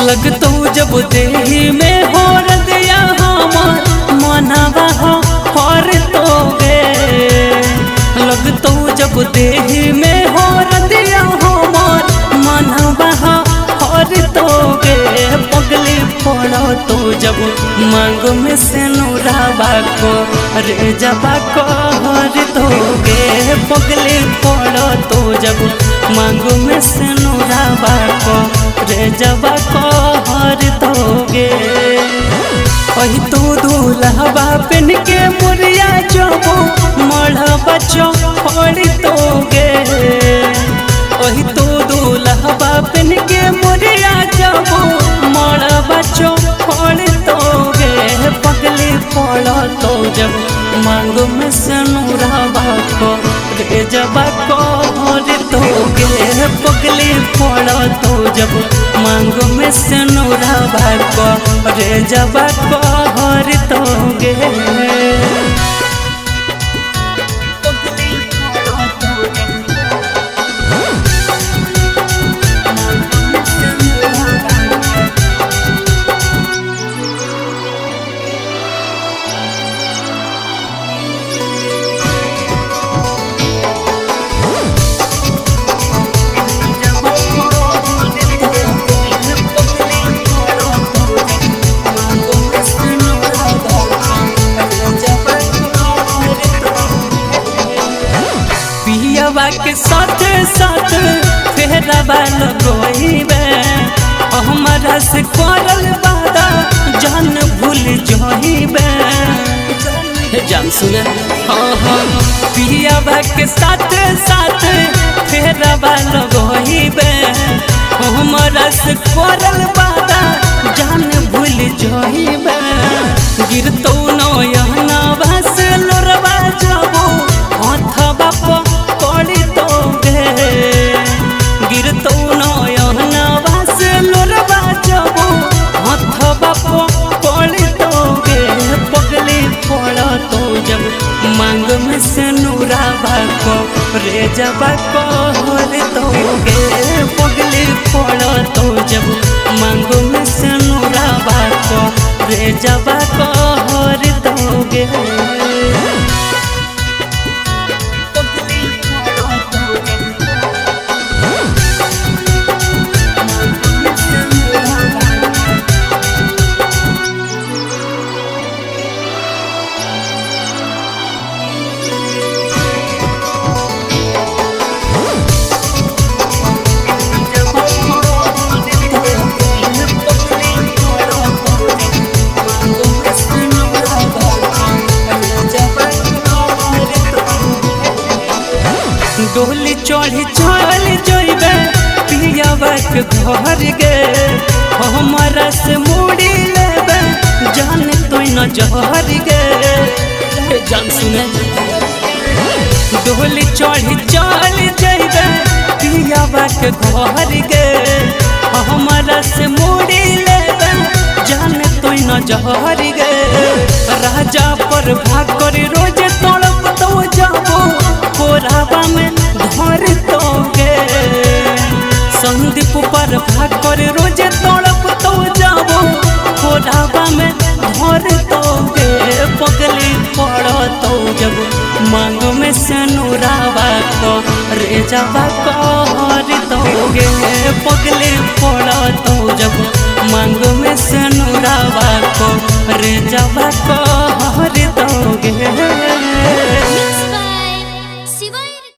लगतो जब देही में हो रदिया हमर मनवा हो हर तोगे। लगतो जब देही में हो रदिया हमर मनवा हो हर तोगे। पगली पड़ो तो जब मांग में से नूराबा को रे जबा को हर तोगे। पगली पड़ो तो जब मांग में से नूराबा को रे जबा को हर तोगे। वही तो दूल्हा पेन के मुरिया जबो मढ़ बच्चों हर तोगे। वही तो दूल्हा पेन के मुरिया जबो मढ़ बच्चों हर तोगे। पगली पड़ो तो जब मांग में से नूराबा को रे जबा को हर तोगे। पगली पड़ो तो जब मांग में से नूराबा को रे जबा को हर तोगे। के साथ साथ फेरवा लगोइबे हमारा से करल वादा जान भूल जोइबे। जान सुने हाँ हाँ पियावा के साथ साथ फेरवा लगोइबे हमारा से करल वादा जान भूल जोइबे। गिरतो नयना बस लोरवा जाबो हथवा पर गिरतो नयना बस लोरवा जाबो हथवा पड़ तोगे। पगली पड़ो तो जब मांग में से नूराबा को रे जबा को हर तोगे। पगली पड़ो तो जब मांग में से नूराबा को रे जबा को हर तोगे। डोली चढ़ी चल जइबे पियावा के घर गे हमारा से मुड़ी लेबे जान तो न जहर गे। जान सुने डोली चढ़ी चल जइबे पियावा के घर गे हमारा से मुड़ी लेबे जान तो न जहर गे। राजा पर भाग कर रोज तड़प तो जाबो कोराबा में धर तोगे। संदीप पर भाग कर रोज तड़प तो जाबो कोराबा में धर तोगे। पगली पड़ो तो जब मांग में से नूराबा को रे जबा को हर तोगे। पगली पड़ो तो जब मांग में से नूराबा को रे जबा को